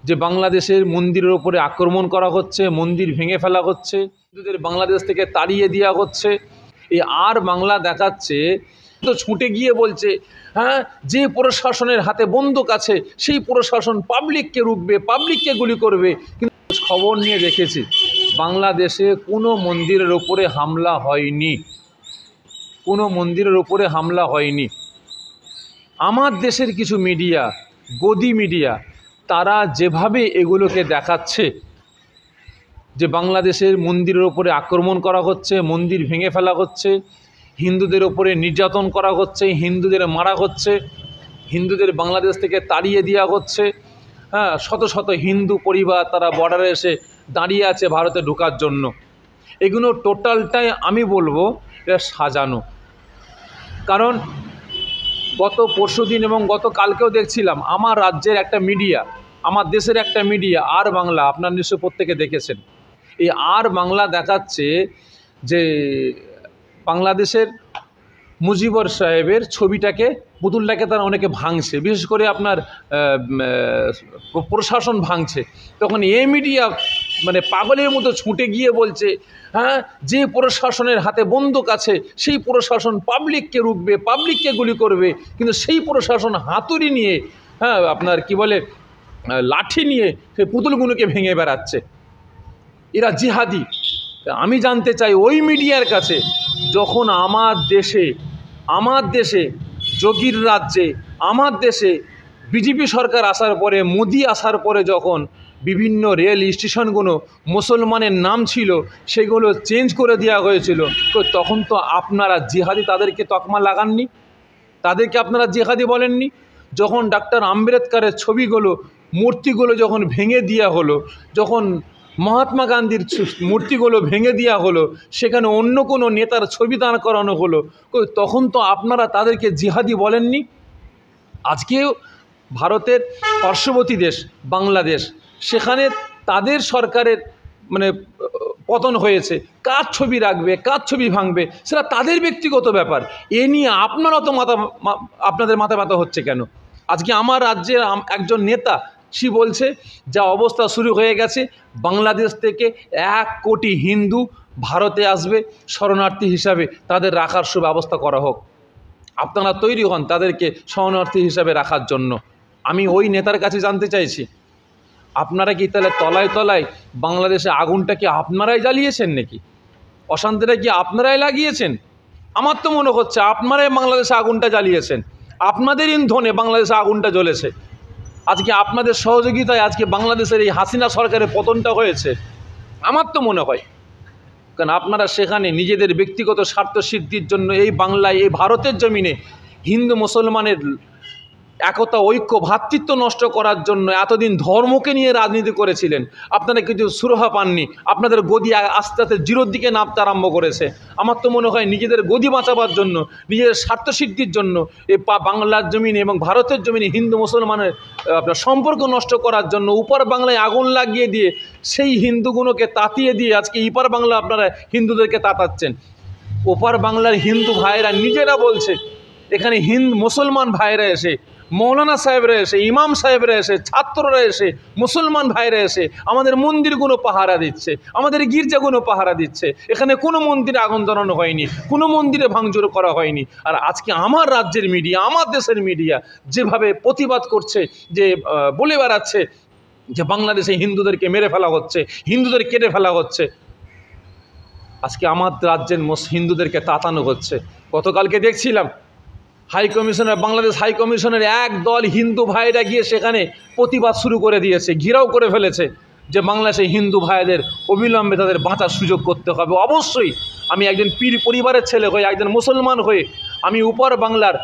যে বাংলাদেশের মন্দিরের ওপরে আক্রমণ করা হচ্ছে, মন্দির ভেঙে ফেলা হচ্ছে, হিন্দুদের বাংলাদেশ থেকে তাড়িয়ে দেওয়া হচ্ছে। এই আর বাংলা দেখাচ্ছে তো ছুটে গিয়ে বলছে, হ্যাঁ, যে প্রশাসনের হাতে বন্দুক আছে সেই প্রশাসন পাবলিককে রুখবে, পাবলিককে গুলি করবে। কিন্তু খবর নিয়ে দেখেছি বাংলাদেশে কোনো মন্দিরের ওপরে হামলা হয়নি, কোনো মন্দিরের ওপরে হামলা হয়নি। আমার দেশের কিছু মিডিয়া, গদি মিডিয়া, তারা যেভাবে এগুলোকে দেখাচ্ছে যে বাংলাদেশের মন্দিরের ওপরে আক্রমণ করা হচ্ছে, মন্দির ভেঙে ফেলা হচ্ছে, হিন্দুদের ওপরে নির্যাতন করা হচ্ছে, হিন্দুদের মারা হচ্ছে, হিন্দুদের বাংলাদেশ থেকে তাড়িয়ে দেওয়া হচ্ছে, হ্যাঁ, শত শত হিন্দু পরিবার তারা বর্ডারে এসে দাঁড়িয়ে আছে ভারতে ঢোকার জন্য। এগুলো টোটালটাই আমি বলবো এটা সাজানো। কারণ গত পরশুদিন এবং গত কালকেও দেখছিলাম আমার রাজ্যের একটা মিডিয়া, আমার দেশের একটা মিডিয়া আর বাংলা, আপনার নিশ্চয় প্রত্যেকে দেখেছেন। এই আর বাংলা দেখাচ্ছে যে বাংলাদেশের মুজিবর সাহেবের ছবিটাকে, পুতুলটাকে তারা অনেকে ভাঙছে, বিশেষ করে আপনার প্রশাসন ভাঙছে। তখন এই মিডিয়া মানে পাগলের মতো ছুটে গিয়ে বলছে, হ্যাঁ, যে প্রশাসনের হাতে বন্দুক আছে সেই প্রশাসন পাবলিককে রুখবে, পাবলিককে গুলি করবে। কিন্তু সেই প্রশাসন হাতুড়ি নিয়ে, হ্যাঁ, আপনার কি বলে, লাঠি নিয়ে সেই পুতুলগুলোকে ভেঙে বেড়াচ্ছে। এরা জিহাদি। আমি জানতে চাই ওই মিডিয়ার কাছে, যখন আমার দেশে যোগীর রাজ্যে, আমার দেশে বিজেপি সরকার আসার পরে, মোদি আসার পরে, যখন বিভিন্ন রেল স্টেশনগুলো মুসলমানের নাম ছিল সেগুলো চেঞ্জ করে দেওয়া হয়েছিল, তো তখন তো আপনারা জিহাদি তাদেরকে তকমা লাগাননি, তাদেরকে আপনারা জিহাদি বলেননি। যখন ডাক্তার আম্বেদকরের ছবিগুলো, মূর্তিগুলো যখন ভেঙে দেওয়া হলো, যখন মহাত্মা গান্ধীর মূর্তিগুলো ভেঙে দেওয়া হলো, সেখানে অন্য কোনো নেতার ছবি দাঁড় করানো হলো, তখন তো আপনারা তাদেরকে জিহাদি বলেননি। আজকেও ভারতের পার্শ্ববর্তী দেশ বাংলাদেশ, সেখানে তাদের সরকারের মানে পতন হয়েছে, কার ছবি রাখবে, কার ছবি ভাঙবে, সেটা তাদের ব্যক্তিগত ব্যাপার। এ নিয়ে আপনারা তো আপনাদের মাথা ব্যথা হচ্ছে কেন? আজকে আমার রাজ্যের একজন নেতা সে বলছে, যা অবস্থা শুরু হয়ে গেছে, বাংলাদেশ থেকে 1 কোটি হিন্দু ভারতে আসবে শরণার্থী হিসাবে, তাদের রাখার সুব্যবস্থা করা হোক। আপনারা তৈরি হন তাদেরকে শরণার্থী হিসাবে রাখার জন্য। আমি ওই নেতার কাছে জানতে চাইছি, আপনারা কি তাহলে তলায় তলায় বাংলাদেশে আগুনটা কি আপনারাই জ্বালিয়েছেন নাকি? অশান্তিটা কি আপনারাই লাগিয়েছেন? আমার তো মনে হচ্ছে আপনারাই বাংলাদেশে আগুনটা জ্বালিয়েছেন, আপনাদের ইন্ধনে বাংলাদেশে আগুনটা জ্বলেছে। আজকে আপনাদের সহযোগিতায় আজকে বাংলাদেশের এই হাসিনা সরকারের পতনটা হয়েছে, আমার তো মনে হয়। কারণ আপনারা সেখানে নিজেদের ব্যক্তিগত স্বার্থ সিদ্ধির জন্য এই বাংলায়, এই ভারতের জমিনে হিন্দু মুসলমানের একতা, ঐক্য, ভ্রাতৃত্ব নষ্ট করার জন্য এতদিন ধর্মকে নিয়ে রাজনীতি করেছিলেন। আপনারা কিছু সুরাহা পাননি, আপনাদের গদি আস্তে আস্তে জিরোর দিকে নামতে আরম্ভ করেছে। আমার তো মনে হয় নিজেদের গদি বাঁচাবার জন্য, নিজেদের স্বার্থসিদ্ধির জন্য এই বাংলার জমিনে এবং ভারতের জমিনে হিন্দু মুসলমানের আপনার সম্পর্ক নষ্ট করার জন্য উপর বাংলায় আগুন লাগিয়ে দিয়ে সেই হিন্দুগুলোকে তাতিয়ে দিয়ে আজকে ইপার বাংলা আপনারা হিন্দুদেরকে তাতাচ্ছেন। ওপার বাংলার হিন্দু ভাইয়েরা নিজেরা বলছে, এখানে মুসলমান ভাইয়েরা এসে, মৌলানা সাহেবরা এসে, ইমাম সাহেবরা এসে, ছাত্ররা এসে, মুসলমান ভাইরা এসে আমাদের মন্দিরগুলো পাহারা দিচ্ছে, আমাদের গির্জাগুলো পাহারা দিচ্ছে। এখানে কোনো মন্দিরে আগুন জ্বালানো হয়নি, কোনো মন্দিরে ভাঙচুর করা হয়নি। আর আজকে আমার রাজ্যের মিডিয়া, আমার দেশের মিডিয়া যেভাবে প্রতিবাদ করছে, যে বলে বেড়াচ্ছে যে বাংলাদেশে হিন্দুদেরকে মেরে ফেলা হচ্ছে, হিন্দুদের কেটে ফেলা হচ্ছে, আজকে আমার রাজ্যের হিন্দুদেরকে তাতানো হচ্ছে। গতকালকে দেখছিলাম বাংলাদেশ হাই কমিশনের এক দল হিন্দু ভাইরা গিয়ে সেখানে প্রতিবাদ শুরু করে দিয়েছে, ঘেরাও করে ফেলেছে যে বাংলাদেশে হিন্দু ভাইদের অবিলম্বে তাদের বাঁচার সুযোগ করতে হবে। অবশ্যই আমি একজন পীর পরিবারের ছেলে হয়ে, একজন মুসলমান হয়ে, আমি উপর বাংলার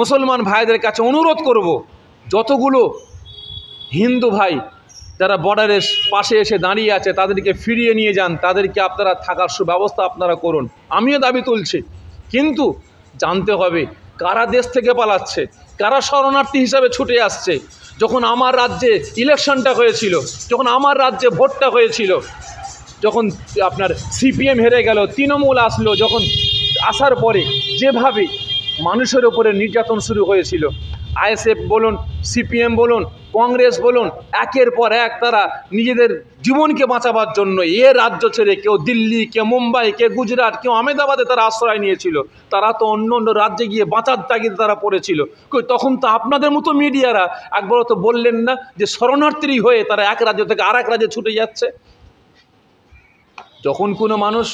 মুসলমান ভাইদের কাছে অনুরোধ করব, যতগুলো হিন্দু ভাই যারা বর্ডারের পাশে এসে দাঁড়িয়ে আছে তাদেরকে ফিরিয়ে নিয়ে যান, তাদেরকে আপনারা থাকার সুব্যবস্থা আপনারা করুন। আমিও দাবি তুলছি, কিন্তু জানতে হবে কারা দেশ থেকে পালাচ্ছে, কারা শরণার্থী হিসাবে ছুটে আসছে। যখন আমার রাজ্যে ইলেকশনটা হয়েছিল, যখন আমার রাজ্যে ভোটটা হয়েছিল, যখন আপনার সিপিএম হেরে গেল, তৃণমূল আসলো, যখন আসার পরে যেভাবে মানুষের ওপরে নির্যাতন শুরু হয়েছিল, আইএসএফ বলুন, সিপিএম বলুন, কংগ্রেস বলুন, একের পর এক তারা নিজেদের জীবনকে বাঁচাবার জন্য এ রাজ্য ছেড়ে কেউ দিল্লি, কেউ মুম্বাই, কেউ গুজরাট, কেউ আহমেদাবাদে তারা আশ্রয় নিয়েছিল। তারা তো অন্য অন্য রাজ্যে গিয়ে বাঁচার তাগিদে তারা পড়েছিল। তখন তো আপনাদের মতো মিডিয়ারা একবারও তো বললেন না যে শরণার্থী হয়ে তারা এক রাজ্য থেকে আর এক রাজ্যে ছুটে যাচ্ছে। যখন কোনো মানুষ,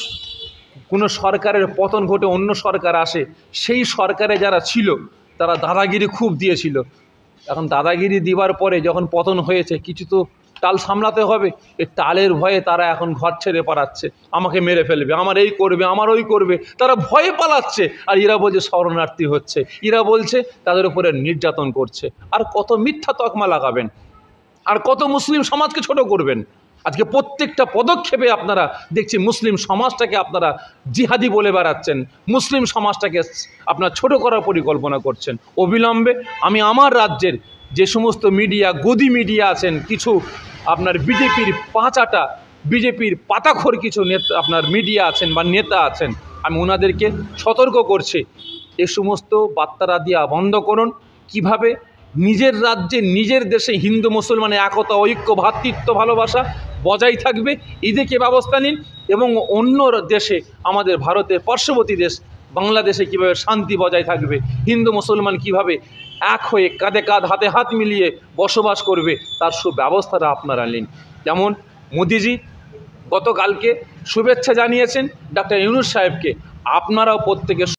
কোনো সরকারের পতন ঘটে, অন্য সরকার আসে, সেই সরকারে যারা ছিল তারা দাদাগিরি খুব দিয়েছিল। এখন দাদাগিরি দিবার পরে যখন পতন হয়েছে, কিছু তো টাল সামলাতে হবে। এই টালের ভয়ে তারা এখন ঘর ছেড়ে পালাচ্ছে, আমাকে মেরে ফেলবে, আমার এই করবে, আমার ওই করবে, তারা ভয়ে পালাচ্ছে। আর এরা বলছে শরণার্থী হচ্ছে, এরা বলছে তাদের উপরে নির্যাতন করছে। আর কত মিথ্যা তকমা লাগাবেন, আর কত মুসলিম সমাজকে ছোট করবেন। আজকে প্রত্যেকটা পদক্ষেপে আপনারা দেখছি মুসলিম সমাজটাকে আপনারা জিহাদি বলে বেড়াচ্ছেন, মুসলিম সমাজটাকে আপনারা ছোট করার পরিকল্পনা করছেন। অবিলম্বে আমি আমার রাজ্যের যে সমস্ত মিডিয়া, গদি মিডিয়া আছেন, কিছু আপনার বিজেপির পাঁচাটা, বিজেপির পাতাখোর কিছু নেতা আপনার মিডিয়া আছেন বা নেতা আছেন, আমি ওনাদেরকে সতর্ক করছি, এ সমস্ত বার্তারা দেওয়া বন্ধ করুন। কিভাবে নিজের রাজ্যে, নিজের দেশে হিন্দু মুসলমানের একতা, ঐক্য, ভ্রাতৃত্ব, ভালোবাসা বজায় থাকবে, এদিকে ব্যবস্থা নিন। এবং অন্য দেশে, আমাদের ভারতের পার্শ্ববর্তী দেশ বাংলাদেশে কীভাবে শান্তি বজায় থাকবে, হিন্দু মুসলমান কিভাবে এক হয়ে কাঁধে কাঁধ, হাতে হাত মিলিয়ে বসবাস করবে, তার সুব্যবস্থাটা আপনারা নিন। যেমন মোদিজি গতকালকে শুভেচ্ছা জানিয়েছেন ডক্টর ইউনূস সাহেবকে, আপনারাও প্রত্যেকে